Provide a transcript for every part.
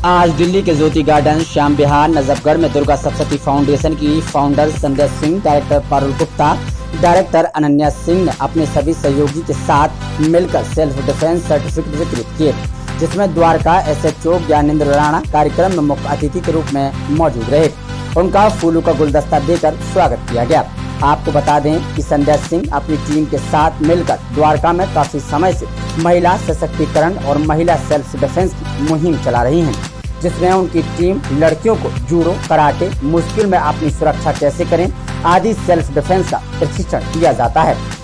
आज दिल्ली के ज्योति गार्डन श्याम विहार नजफगढ़ में दुर्गा सप्तशती फाउंडेशन की फाउंडर संध्या सिंह, डायरेक्टर पारुल गुप्ता, डायरेक्टर अनन्या सिंह ने अपने सभी सहयोगी के साथ मिलकर सेल्फ डिफेंस सर्टिफिकेट वितरित किए, जिसमें द्वारका SHO ज्ञानेंद्र राणा कार्यक्रम में मुख्य अतिथि के रूप में मौजूद रहे। उनका फूलों का गुलदस्ता देकर स्वागत किया गया। आपको बता दें कि संध्या सिंह अपनी टीम के साथ मिलकर द्वारका में काफी समय से महिला सशक्तिकरण और महिला सेल्फ डिफेंस की मुहिम चला रही हैं, जिसमें उनकी टीम लड़कियों को जूडो, कराटे, मुश्किल में अपनी सुरक्षा कैसे करें आदि सेल्फ डिफेंस का प्रशिक्षण दिया जाता है।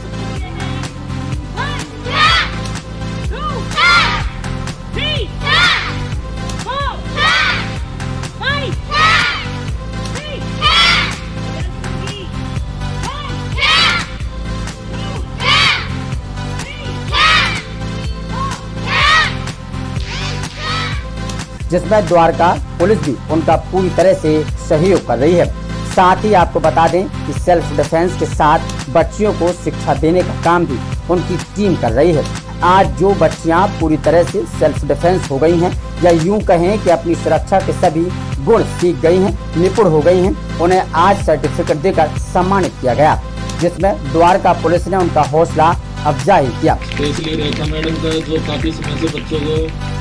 जिसमें द्वारका पुलिस भी उनका पूरी तरह से सहयोग कर रही है। साथ ही आपको बता दें कि सेल्फ डिफेंस के साथ बच्चियों को शिक्षा देने का काम भी उनकी टीम कर रही है। आज जो बच्चियां पूरी तरह से सेल्फ डिफेंस हो गई हैं या यूं कहें कि अपनी सुरक्षा के सभी गुण सीख गई हैं, निपुण हो गई हैं, उन्हें आज सर्टिफिकेट देकर सम्मानित किया गया, जिसमें द्वारका पुलिस ने उनका हौसला अफजाई किया। स्पेशली रेखा मैडम का जो काफी समय से बच्चों को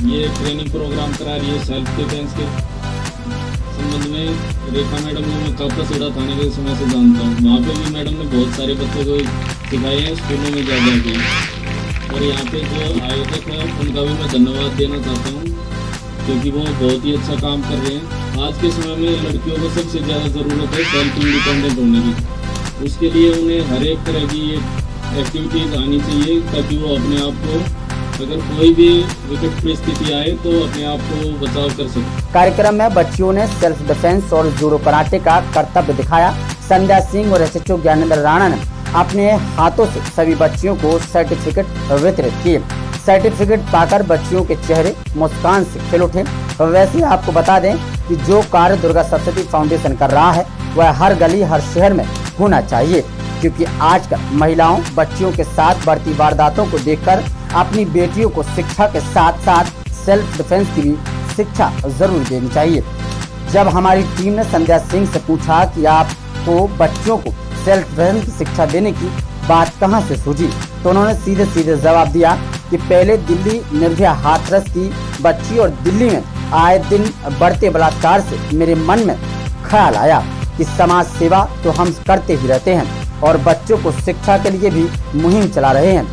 ये ट्रेनिंग प्रोग्राम करा रही है सेल्फ डिफेंस के संबंध में। रेखा मैडम को मैं कापड़सेड़ा थाने के समय से जानता हूँ। वहाँ पे भी मैडम ने बहुत सारे बच्चों को सिखाए हैं स्कूलों में जा के। और यहाँ पे जो आयोजक है उनका भी मैं धन्यवाद देना चाहता हूँ, क्योंकि वो बहुत ही अच्छा काम कर रहे हैं। आज के समय में लड़कियों को सबसे ज़्यादा ज़रूरत है सेल्फ इंडिपेंडेंट होने की। उसके लिए उन्हें हर एक तरह की एक्टिविटीज़ आनी चाहिए, ताकि वो अपने आप को अगर कोई भी विकट परिस्थिति आए तो अपने आप को बचाव कर सके। कार्यक्रम में बच्चियों ने सेल्फ डिफेंस और जूडो कराटे का कर्तव्य दिखाया। संध्या सिंह और SHO ज्ञानेंद्र राणा ने अपने हाथों से सभी बच्चियों को सर्टिफिकेट वितरित किए। सर्टिफिकेट पाकर बच्चियों के चेहरे मुस्कान से खिल उठे। वैसे आपको बता दें कि जो कार्य दुर्गा सप्तशती फाउंडेशन कर रहा है वह हर गली हर शहर में होना चाहिए, क्योंकि आजकल महिलाओं बच्चियों के साथ बढ़ती वारदातों को देखकर अपनी बेटियों को शिक्षा के साथ साथ सेल्फ डिफेंस की भी शिक्षा जरूर देनी चाहिए। जब हमारी टीम ने संध्या सिंह से पूछा कि आपको बच्चों को सेल्फ डिफेंस की शिक्षा देने की बात कहां से सूझी, तो उन्होंने सीधे सीधे जवाब दिया कि पहले दिल्ली निर्भया हाथरस की बच्ची और दिल्ली में आए दिन बढ़ते बलात्कार से मेरे मन में ख्याल आया कि समाज सेवा तो हम करते ही रहते हैं और बच्चों को शिक्षा के लिए भी मुहिम चला रहे हैं,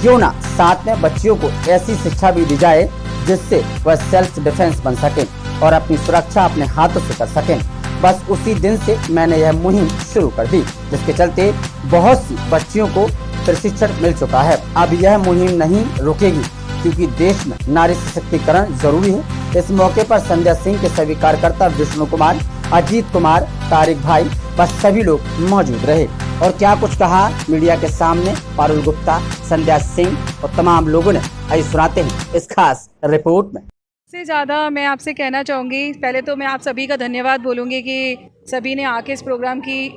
क्यों ना साथ में बच्चियों को ऐसी शिक्षा भी दी जाए जिससे वह सेल्फ डिफेंस बन सके और अपनी सुरक्षा अपने हाथों से कर सकें। बस उसी दिन से मैंने यह मुहिम शुरू कर दी, जिसके चलते बहुत सी बच्चियों को प्रशिक्षण मिल चुका है। अब यह मुहिम नहीं रुकेगी, क्योंकि देश में नारी सशक्तिकरण जरूरी है। इस मौके पर संध्या सिंह के सभी कार्यकर्ता विष्णु कुमार, अजीत कुमार, तारिक भाई बस सभी लोग मौजूद रहे। और क्या कुछ कहा मीडिया के सामने पारुल गुप्ता, संध्या सिंह और तमाम लोगों ने, आइए सुनाते हैं इस खास रिपोर्ट में। सबसे ज़्यादा मैं आपसे कहना चाहूँगी, पहले तो मैं आप सभी का धन्यवाद बोलूँगी कि सभी ने आके इस प्रोग्राम की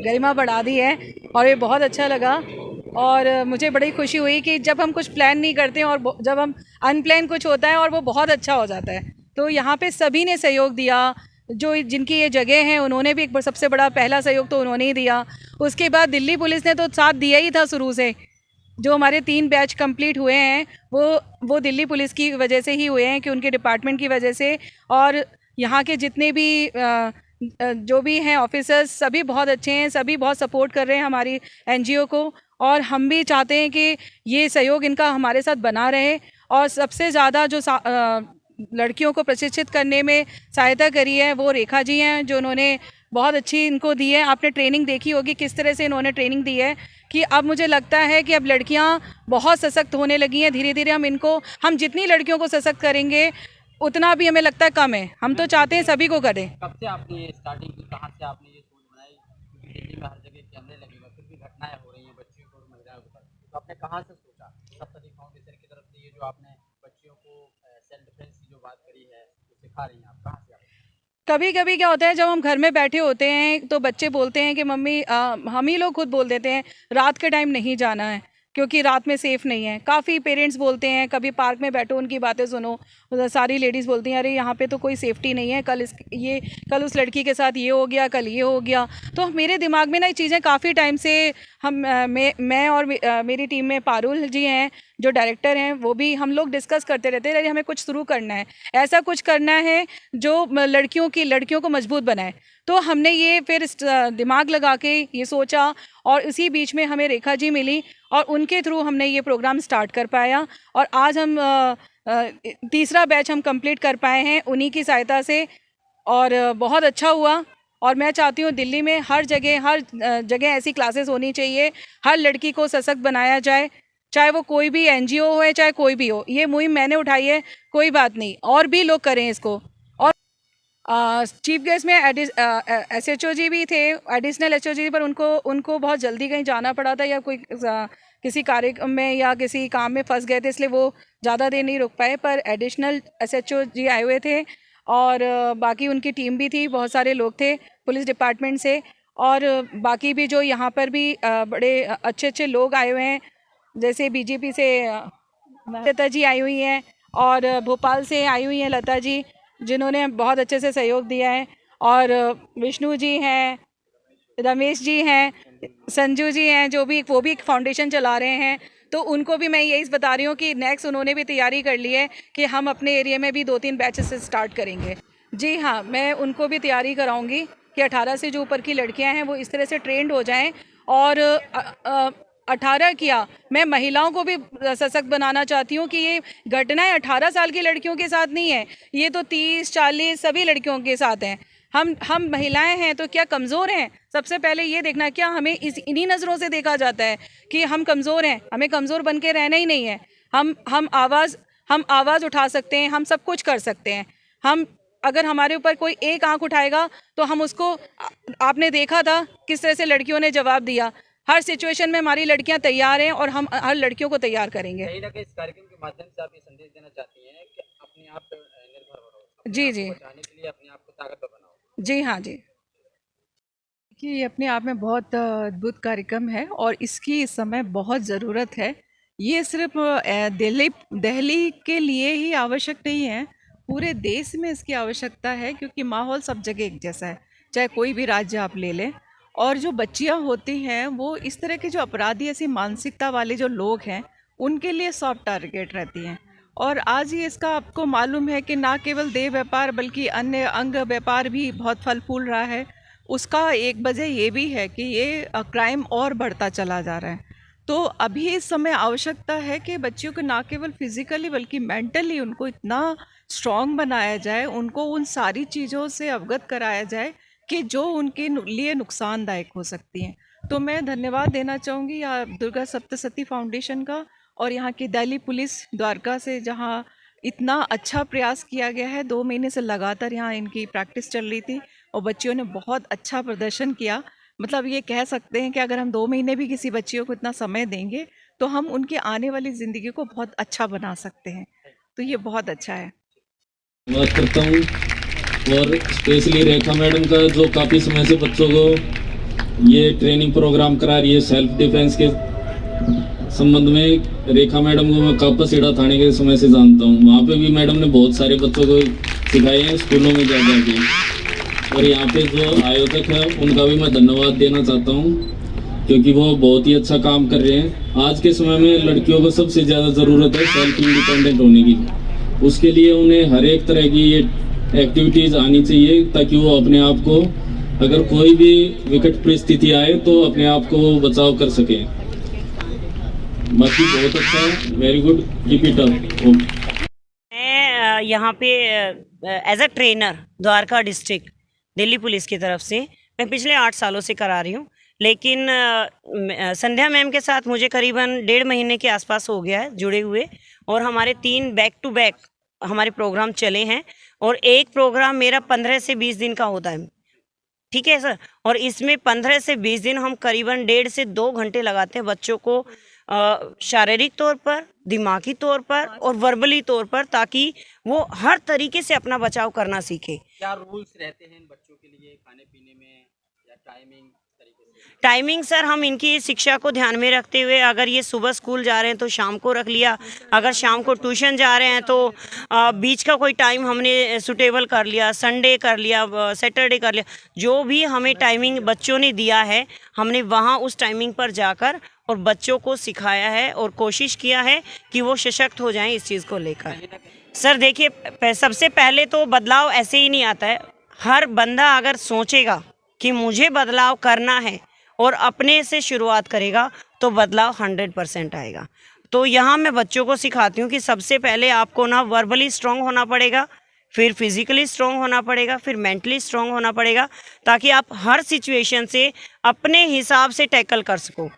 गरिमा बढ़ा दी है और ये बहुत अच्छा लगा। और मुझे बड़ी खुशी हुई कि जब हम कुछ प्लान नहीं करते और जब हम अनप्लान कुछ होता है और वो बहुत अच्छा हो जाता है, तो यहाँ पे सभी ने सहयोग दिया। जो जिनकी ये जगह है उन्होंने भी एक सबसे बड़ा पहला सहयोग तो उन्होंने ही दिया। उसके बाद दिल्ली पुलिस ने तो साथ दिया ही था शुरू से। जो हमारे 3 बैच कंप्लीट हुए हैं वो दिल्ली पुलिस की वजह से ही हुए हैं, कि उनके डिपार्टमेंट की वजह से। और यहाँ के जितने भी जो भी हैं ऑफिसर्स सभी बहुत अच्छे हैं, सभी बहुत सपोर्ट कर रहे हैं हमारी NGO को। और हम भी चाहते हैं कि ये सहयोग इनका हमारे साथ बना रहे। और सबसे ज़्यादा जो लड़कियों को प्रशिक्षित करने में सहायता करी है वो रेखा जी हैं, जो उन्होंने बहुत अच्छी इनको दी है। आपने ट्रेनिंग देखी होगी किस तरह से इन्होंने ट्रेनिंग दी है, कि अब मुझे लगता है कि अब लड़कियां बहुत सशक्त होने लगी हैं। धीरे धीरे हम जितनी लड़कियों को सशक्त करेंगे उतना भी हमें लगता है कम है। हम तो चाहते हैं सभी को करें। कब से आपने ये स्टार्टिंग की, कहाँ से आपने ये सोच बनाई? क्योंकि दिल्ली में हर जगह कैमरे लगे हुए, फिर भी घटनाएं हो रही हैं बच्चियों को और महिलाओं के साथ, तो आपने कहाँ से सोचा? सप्तशती फाउंडेशन की तरफ से ये जो आपने बच्चियों को सेल्फ डिफेंस की जो बात करी है वो सिखा रही हैं, आप कहाँ से? कभी कभी क्या होता है, जब हम घर में बैठे होते हैं तो बच्चे बोलते हैं कि मम्मी हम ही लोग खुद बोल देते हैं रात के टाइम नहीं जाना है। क्योंकि रात में सेफ़ नहीं है। काफ़ी पेरेंट्स बोलते हैं, कभी पार्क में बैठो उनकी बातें सुनो, सारी लेडीज़ बोलती हैं अरे यहाँ पे तो कोई सेफ्टी नहीं है, कल उस लड़की के साथ ये हो गया, कल ये हो गया। तो मेरे दिमाग में ना ये चीज़ें काफ़ी टाइम से मैं और मेरी टीम में पारुल जी हैं जो डायरेक्टर हैं, वो भी हम लोग डिस्कस करते रहते हैं, अरे हमें कुछ शुरू करना है, ऐसा कुछ करना है जो लड़कियों को मजबूत बनाए। तो हमने ये फिर दिमाग लगा के ये सोचा और इसी बीच में हमें रेखा जी मिली और उनके थ्रू हमने ये प्रोग्राम स्टार्ट कर पाया और आज हम तीसरा बैच हम कंप्लीट कर पाए हैं उन्हीं की सहायता से और बहुत अच्छा हुआ। और मैं चाहती हूँ दिल्ली में हर जगह ऐसी क्लासेस होनी चाहिए, हर लड़की को सशक्त बनाया जाए, चाहे वो कोई भी NGO हो चाहे कोई भी हो। ये मुहिम मैंने उठाई है, कोई बात नहीं, और भी लोग करें इसको। और चीफ गेस्ट में SHO जी भी थे, एडिशनल SHO जी, पर उनको बहुत जल्दी कहीं जाना पड़ा था या कोई किसी कार्यक्रम में या किसी काम में फंस गए थे, इसलिए वो ज़्यादा देर नहीं रुक पाए। पर एडिशनल SHO जी आए हुए थे और बाकी उनकी टीम भी थी, बहुत सारे लोग थे पुलिस डिपार्टमेंट से और बाकी भी जो यहाँ पर भी बड़े अच्छे लोग आए हुए हैं, जैसे BJP से लता जी आई हुई हैं और भोपाल से आई हुई हैं लता जी, जिन्होंने बहुत अच्छे से सहयोग दिया है, और विष्णु जी हैं, रमेश जी हैं, संजू जी हैं, वो भी एक फाउंडेशन चला रहे हैं। तो उनको भी मैं यही बता रही हूँ कि नेक्स्ट उन्होंने भी तैयारी कर ली है कि हम अपने एरिया में भी 2-3 बैचेस से स्टार्ट करेंगे। जी हाँ, मैं उनको भी तैयारी कराऊंगी कि 18 से जो ऊपर की लड़कियां हैं वो इस तरह से ट्रेंड हो जाएं और 18 किया, मैं महिलाओं को भी सशक्त बनाना चाहती हूँ कि ये घटनाएं 18 साल की लड़कियों के साथ नहीं है, ये तो 30-40 सभी लड़कियों के साथ हैं। हम महिलाएं हैं तो क्या कमज़ोर हैं? सबसे पहले ये देखना, क्या हमें इन्हीं नज़रों से देखा जाता है कि हम कमज़ोर हैं? हमें कमज़ोर बन के रहना ही नहीं है। हम आवाज़ उठा सकते हैं, हम सब कुछ कर सकते हैं। अगर हमारे ऊपर कोई एक आंख उठाएगा तो हम उसको, आपने देखा था किस तरह से लड़कियों ने जवाब दिया। हर सिचुएशन में हमारी लड़कियां तैयार हैं और हम हर लड़कियों को तैयार करेंगे। कहीं ना कहीं इस कार्यक्रम के माध्यम से आप ये संदेश देना चाहती हैं कि अपने आप पर निर्भर बनो, जी जी, बचाने के लिए अपने आप को ताकतवर बनाओ। जी हाँ जी, कि ये अपने आप में बहुत अद्भुत कार्यक्रम है और इसकी इस समय बहुत ज़रूरत है। ये सिर्फ दिल्ली के लिए ही आवश्यक नहीं है, पूरे देश में इसकी आवश्यकता है, क्योंकि माहौल सब जगह एक जैसा है, चाहे कोई भी राज्य आप ले लें। और जो बच्चियां होती हैं वो इस तरह के जो अपराधी, ऐसी मानसिकता वाले जो लोग हैं, उनके लिए सॉफ्ट टारगेट रहती हैं। और आज ही इसका आपको मालूम है कि ना केवल देह व्यापार बल्कि अन्य अंग व्यापार भी बहुत फल फूल रहा है। उसका एक वजह ये भी है कि ये क्राइम और बढ़ता चला जा रहा है। तो अभी इस समय आवश्यकता है कि बच्चियों को ना केवल फिजिकली बल्कि मेंटली उनको इतना स्ट्रॉन्ग बनाया जाए, उनको उन सारी चीज़ों से अवगत कराया जाए कि जो उनके लिए नुकसानदायक हो सकती हैं। तो मैं धन्यवाद देना चाहूँगी दुर्गा सप्तशती फाउंडेशन का और यहाँ की दिल्ली पुलिस द्वारका से, जहाँ इतना अच्छा प्रयास किया गया है। 2 महीने से लगातार यहाँ इनकी प्रैक्टिस चल रही थी और बच्चियों ने बहुत अच्छा प्रदर्शन किया। मतलब ये कह सकते हैं कि अगर हम 2 महीने भी किसी बच्चियों को इतना समय देंगे तो हम उनकी आने वाली ज़िंदगी को बहुत अच्छा बना सकते हैं। तो ये बहुत अच्छा है। बात करता हूँ और स्पेशली रेखा मैडम का, जो काफ़ी समय से बच्चों को ये ट्रेनिंग प्रोग्राम करा रही है सेल्फ डिफेंस के संबंध में। रेखा मैडम को मैं कापासीड़ा थाने के समय से जानता हूँ, वहाँ पे भी मैडम ने बहुत सारे बच्चों को सिखाए हैं स्कूलों में जा के। और यहाँ पे जो आयोजक है उनका भी मैं धन्यवाद देना चाहता हूँ, क्योंकि वो बहुत ही अच्छा काम कर रहे हैं। आज के समय में लड़कियों को सबसे ज़्यादा ज़रूरत है सेल्फ इंडिपेंडेंट होने की। उसके लिए उन्हें हर एक तरह की ये एक्टिविटीज़ आनी चाहिए ताकि वो अपने आप को, अगर कोई भी विकट परिस्थिति आए तो अपने आप को बचाव कर सकें। बाकी बहुत अच्छा है, very good, keep it up. मैं यहाँ पे as a trainer Dwarka district Delhi police की तरफ से मैं पिछले 8 सालों से करा रही हूँ, लेकिन संध्या मैम के साथ मुझे करीबन 1.5 महीने के आसपास हो गया है जुड़े हुए। और हमारे 3 बैक टू बैक हमारे प्रोग्राम चले हैं और एक प्रोग्राम मेरा 15 से 20 दिन का होता है, ठीक है सर। और इसमें 15 से 20 दिन हम करीबन 1.5 से 2 घंटे लगाते हैं बच्चों को शारीरिक तौर पर, दिमागी तौर पर और वर्बली तौर पर, ताकि वो हर तरीके से अपना बचाव करना सीखे। क्या रूल्स रहते हैं इन बच्चों के लिए खाने पीने में या टाइमिंग टाइमिंग सर, हम इनकी शिक्षा को ध्यान में रखते हुए, अगर ये सुबह स्कूल जा रहे हैं तो शाम को रख लिया, अगर शाम को ट्यूशन जा रहे हैं तो बीच का कोई टाइम हमने सुटेबल कर लिया, संडे कर लिया, सैटरडे कर लिया। जो भी हमें टाइमिंग बच्चों ने दिया है, हमने वहाँ उस टाइमिंग पर जाकर और बच्चों को सिखाया है और कोशिश किया है कि वो सशक्त हो जाएं इस चीज़ को लेकर। सर देखिए, सबसे पहले तो बदलाव ऐसे ही नहीं आता है। हर बंदा अगर सोचेगा कि मुझे बदलाव करना है और अपने से शुरुआत करेगा तो बदलाव 100% आएगा। तो यहाँ मैं बच्चों को सिखाती हूँ कि सबसे पहले आपको ना वर्बली स्ट्रॉन्ग होना पड़ेगा, फिर फिजिकली स्ट्रॉन्ग होना पड़ेगा, फिर मेंटली स्ट्रॉन्ग होना पड़ेगा, ताकि आप हर सिचुएशन से अपने हिसाब से टैकल कर सको।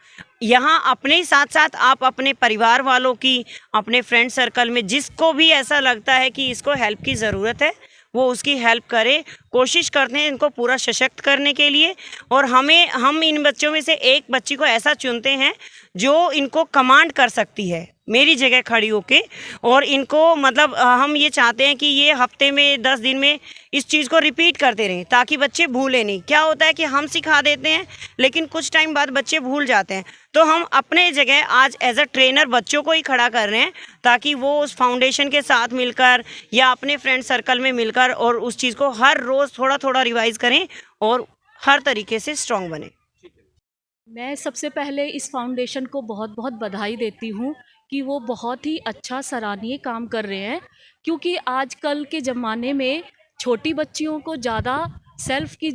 यहाँ अपने ही साथ साथ आप अपने परिवार वालों की, अपने फ्रेंड सर्कल में जिसको भी ऐसा लगता है कि इसको हेल्प की ज़रूरत है, वो उसकी हेल्प करे। कोशिश करते हैं इनको पूरा सशक्त करने के लिए। और हम इन बच्चों में से एक बच्ची को ऐसा चुनते हैं जो इनको कमांड कर सकती है मेरी जगह खड़ी होके। और इनको मतलब हम ये चाहते हैं कि ये हफ्ते में 10 दिन में इस चीज़ को रिपीट करते रहें, ताकि बच्चे भूलें नहीं। क्या होता है कि हम सिखा देते हैं लेकिन कुछ टाइम बाद बच्चे भूल जाते हैं, तो हम अपने जगह आज एज अ ट्रेनर बच्चों को ही खड़ा कर रहे हैं, ताकि वो उस फाउंडेशन के साथ मिलकर या अपने फ्रेंड सर्कल में मिलकर और उस चीज़ को हर रोज़ थोड़ा थोड़ा रिवाइज करें और हर तरीके से स्ट्रॉन्ग बने। मैं सबसे पहले इस फाउंडेशन को बहुत बहुत बधाई देती हूँ कि वो बहुत ही अच्छा सराहनीय काम कर रहे हैं, क्योंकि आजकल के ज़माने में छोटी बच्चियों को ज़्यादा सेल्फ की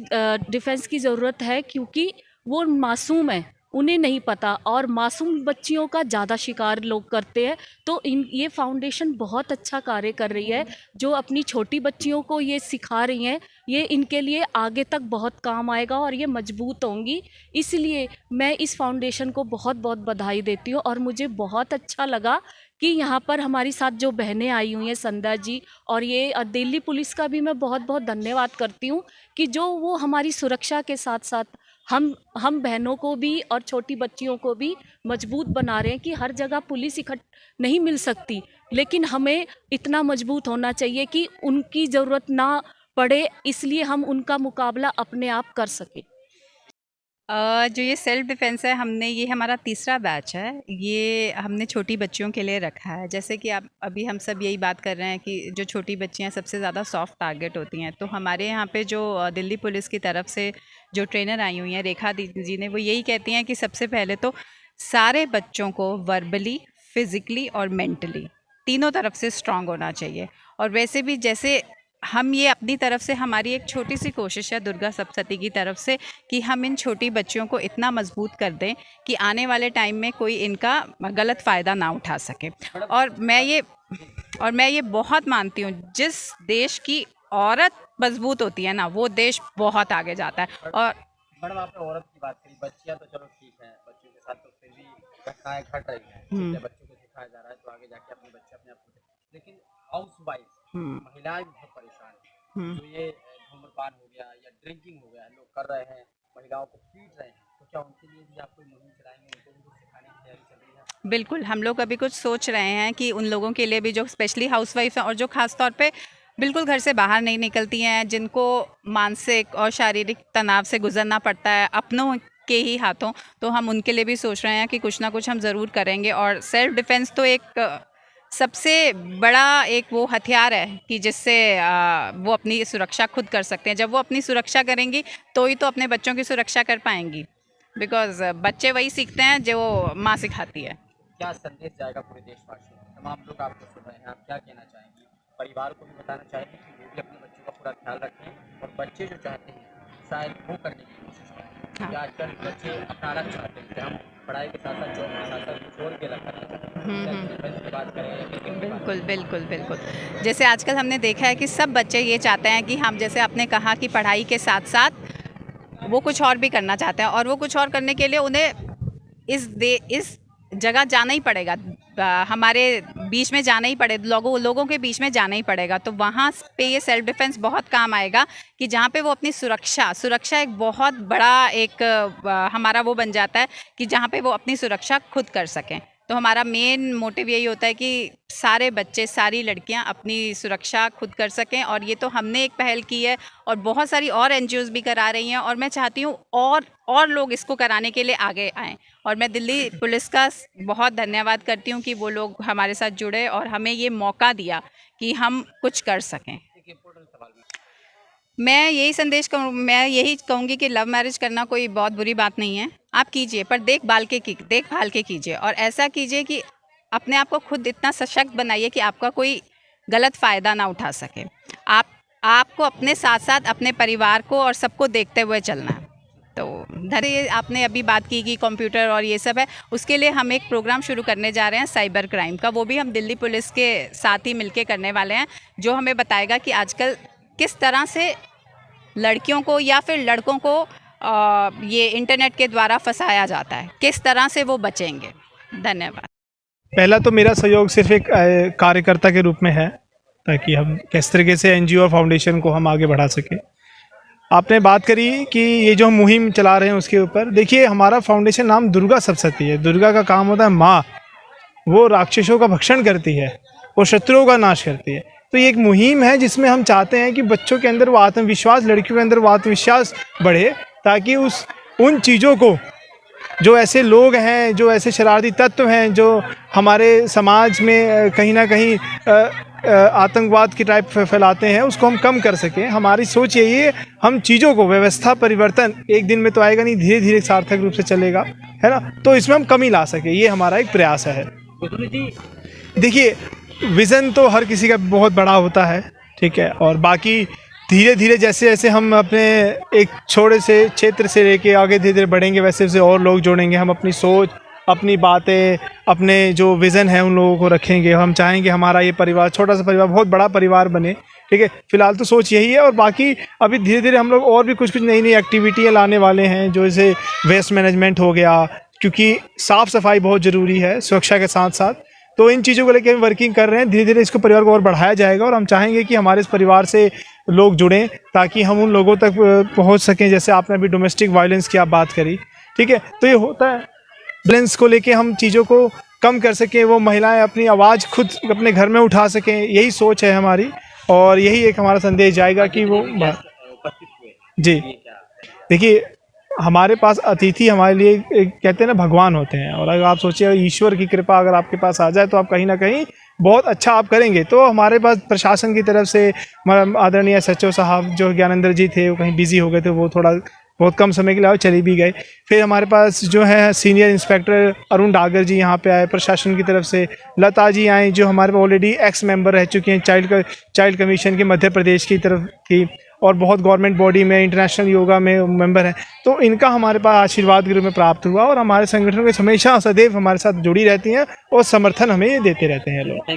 डिफेंस की ज़रूरत है, क्योंकि वो मासूम है, उन्हें नहीं पता, और मासूम बच्चियों का ज़्यादा शिकार लोग करते हैं। तो ये फाउंडेशन बहुत अच्छा कार्य कर रही है, जो अपनी छोटी बच्चियों को ये सिखा रही हैं। ये इनके लिए आगे तक बहुत काम आएगा और ये मजबूत होंगी। इसलिए मैं इस फाउंडेशन को बहुत बहुत बधाई देती हूँ। और मुझे बहुत अच्छा लगा कि यहाँ पर हमारी साथ जो बहनें आई हुई हैं, संध्या जी, और ये दिल्ली पुलिस का भी मैं बहुत बहुत धन्यवाद करती हूँ कि जो वो हमारी सुरक्षा के साथ साथ हम बहनों को भी और छोटी बच्चियों को भी मजबूत बना रहे हैं कि हर जगह पुलिस इकट्ठ नहीं मिल सकती, लेकिन हमें इतना मजबूत होना चाहिए कि उनकी ज़रूरत ना पड़े, इसलिए हम उनका मुकाबला अपने आप कर सकें। जो ये सेल्फ डिफेंस है, ये हमारा तीसरा बैच है। ये हमने छोटी बच्चियों के लिए रखा है। जैसे कि अभी हम सब यही बात कर रहे हैं कि जो छोटी बच्चियां सबसे ज़्यादा सॉफ्ट टारगेट होती हैं, तो हमारे यहाँ पे जो दिल्ली पुलिस की तरफ से जो ट्रेनर आई हुई हैं, रेखा दीदी जी ने, वो यही कहती हैं कि सबसे पहले तो सारे बच्चों को वर्बली, फिज़िकली और मेंटली तीनों तरफ से स्ट्रांग होना चाहिए। और वैसे भी जैसे हम ये अपनी तरफ से, हमारी एक छोटी सी कोशिश है दुर्गा सप्तशती की तरफ से कि हम इन छोटी बच्चियों को इतना मजबूत कर दें कि आने वाले टाइम में कोई इनका गलत फ़ायदा ना उठा सके। और मैं ये बहुत मानती हूँ, जिस देश की औरत मजबूत होती है ना, वो देश बहुत आगे जाता है। और मैडम, आपने औरत की बात करी, बच्चियां तो चलो ठीक है, बच्चों के साथ तो फिर भी घटनाएं घट रही हैं, बच्चों को सिखाया जा रहा है तो आगे जाके अपने बच्चे अपने आप को, लेकिन हाउस वाइफ महिलाएं बहुत परेशान हैं। जो ये धूम्रपान हो गया या ड्रिंकिंग हो गया, लोग कर रहे हैं, महिलाओं को पीट रहे हैं, तो क्या उनके लिए भी आप कोई मुहिम चलाएंगे, उनको भी सिखाने की तैयारी चल रही है? बिल्कुल, हम लोग अभी कुछ सोच रहे हैं कि उन लोगों के लिए भी जो स्पेशली हाउसवाइफ हैं और जो ख़ास तौर पे बिल्कुल घर से बाहर नहीं निकलती हैं, जिनको मानसिक और शारीरिक तनाव से गुजरना पड़ता है अपनों के ही हाथों, तो हम उनके लिए भी सोच रहे हैं कि कुछ ना कुछ हम ज़रूर करेंगे। और सेल्फ डिफेंस तो एक सबसे बड़ा एक वो हथियार है कि जिससे वो अपनी सुरक्षा खुद कर सकते हैं। जब वो अपनी सुरक्षा करेंगी तो ही तो अपने बच्चों की सुरक्षा कर पाएंगी, बिकॉज बच्चे वही सीखते हैं जो माँ सिखाती है। क्या संदेश जाएगा पूरे देशवासियों को? तमाम लोग आपको सुन रहे हैं, आप क्या कहना चाहेंगी? परिवार को भी बताना चाहेंगे कि वो भी अपने बच्चों का पूरा ख्याल रखें, और बच्चे जो चाहते हैं शायद वो करने की कोशिश करें। हाँ। आजकल बच्चे अपना अलग चाहते हैं कि हम पढ़ाई के साथ साथ जॉब के साथ साथ कुछ और भी अलग करना चाहते हैं। की बात करें, बिल्कुल बिल्कुल बिल्कुल। जैसे आजकल हमने देखा है कि सब बच्चे ये चाहते हैं कि हम, जैसे आपने कहा कि पढ़ाई के साथ साथ वो कुछ और भी करना चाहते हैं, और वो कुछ और करने के लिए उन्हें इस जगह जाना ही पड़ेगा, हमारे बीच में जाना ही पड़ेगा, लोगों के बीच में जाना ही पड़ेगा। तो वहाँ पे ये सेल्फ डिफेंस बहुत काम आएगा कि जहाँ पे वो अपनी सुरक्षा एक बहुत बड़ा एक हमारा वो बन जाता है कि जहाँ पे वो अपनी सुरक्षा खुद कर सकें। तो हमारा मेन मोटिव यही होता है कि सारे बच्चे, सारी लड़कियां अपनी सुरक्षा खुद कर सकें, और ये तो हमने एक पहल की है और बहुत सारी और एनजीओज़ भी करा रही हैं, और मैं चाहती हूँ और लोग इसको कराने के लिए आगे आएँ। और मैं दिल्ली पुलिस का बहुत धन्यवाद करती हूँ कि वो लोग हमारे साथ जुड़े और हमें ये मौका दिया कि हम कुछ कर सकें। मैं यही कहूँगी कि लव मैरिज करना कोई बहुत बुरी बात नहीं है। आप कीजिए, पर देखभाल के कीजिए, और ऐसा कीजिए कि अपने आप को खुद इतना सशक्त बनाइए कि आपका कोई गलत फ़ायदा ना उठा सके। आपको अपने साथ साथ अपने परिवार को और सबको देखते हुए चलना है। तो धैर्य, आपने अभी बात की कि कंप्यूटर और ये सब है, उसके लिए हम एक प्रोग्राम शुरू करने जा रहे हैं साइबर क्राइम का। वो भी हम दिल्ली पुलिस के साथ ही मिलके करने वाले हैं, जो हमें बताएगा कि आजकल किस तरह से लड़कियों को या फिर लड़कों को ये इंटरनेट के द्वारा फंसाया जाता है, किस तरह से वो बचेंगे। धन्यवाद। पहला तो मेरा सहयोग सिर्फ एक कार्यकर्ता के रूप में है, ताकि हम किस तरीके से एनजीओ और फाउंडेशन को हम आगे बढ़ा सकें। आपने बात करी कि ये जो हम मुहिम चला रहे हैं उसके ऊपर, देखिए हमारा फाउंडेशन नाम दुर्गा सप्तशती है। दुर्गा का काम होता है माँ, वो राक्षसों का भक्षण करती है, वो शत्रुओं का नाश करती है। तो ये एक मुहिम है जिसमें हम चाहते हैं कि बच्चों के अंदर वो आत्मविश्वास, लड़कियों के अंदर वो आत्मविश्वास बढ़े, ताकि उन चीज़ों को, जो ऐसे लोग हैं, जो ऐसे शरारती तत्व हैं जो हमारे समाज में कहीं ना कहीं आतंकवाद की टाइप फैलाते हैं, उसको हम कम कर सकें। हमारी सोच यही है, हम चीज़ों को, व्यवस्था परिवर्तन एक दिन में तो आएगा नहीं, धीरे धीरे सार्थक रूप से चलेगा, है ना। तो इसमें हम कमी ला सकें, ये हमारा एक प्रयास है। देखिए, विज़न तो हर किसी का बहुत बड़ा होता है, ठीक है, और बाकी धीरे धीरे जैसे जैसे हम अपने एक छोटे से क्षेत्र से लेके आगे धीरे धीरे बढ़ेंगे, वैसे वैसे और लोग जोड़ेंगे। हम अपनी सोच, अपनी बातें, अपने जो विज़न है उन लोगों को रखेंगे। हम चाहेंगे हमारा ये परिवार, छोटा सा परिवार, बहुत बड़ा परिवार बने, ठीक है। फिलहाल तो सोच यही है, और बाकी अभी धीरे धीरे हम लोग और भी कुछ नई नई एक्टिविटियाँ लाने वाले हैं, जो जैसे वेस्ट मैनेजमेंट हो गया, क्योंकि साफ़ सफाई बहुत ज़रूरी है सुरक्षा के साथ साथ। तो इन चीज़ों को लेकर हम वर्किंग कर रहे हैं। धीरे धीरे इसको परिवार को और बढ़ाया जाएगा, और हम चाहेंगे कि हमारे इस परिवार से लोग जुड़ें, ताकि हम उन लोगों तक पहुंच सकें। जैसे आपने अभी डोमेस्टिक वायलेंस की आप बात करी, ठीक है, तो ये होता है, वायलेंस को लेके हम चीज़ों को कम कर सकें, वो महिलाएं अपनी आवाज़ खुद अपने घर में उठा सकें, यही सोच है हमारी, और यही एक हमारा संदेश जाएगा कि वो जी। देखिए, हमारे पास अतिथि हमारे लिए कहते हैं ना, भगवान होते हैं, और अगर आप सोचिए ईश्वर की कृपा अगर आपके पास आ जाए तो आप कहीं ना कहीं बहुत अच्छा आप करेंगे। तो हमारे पास प्रशासन की तरफ से आदरणीय SHO साहब जो ज्ञानेंद्र जी थे, वो कहीं बिजी हो गए थे, वो थोड़ा बहुत कम समय के लिए चले भी गए। फिर हमारे पास जो है सीनियर इंस्पेक्टर अरुण डागर जी यहाँ पे आए प्रशासन की तरफ से। लता जी आए जो हमारे पास ऑलरेडी एक्स मेंबर रह चुके हैं चाइल्ड कमीशन के मध्य प्रदेश की तरफ की, और बहुत गवर्नमेंट बॉडी में, इंटरनेशनल योगा में मेंबर हैं। तो इनका हमारे पास आशीर्वाद के रूप में प्राप्त हुआ, और हमारे संगठन के हमेशा सदैव हमारे साथ जुड़ी रहती हैं और समर्थन हमें देते रहते हैं लोग।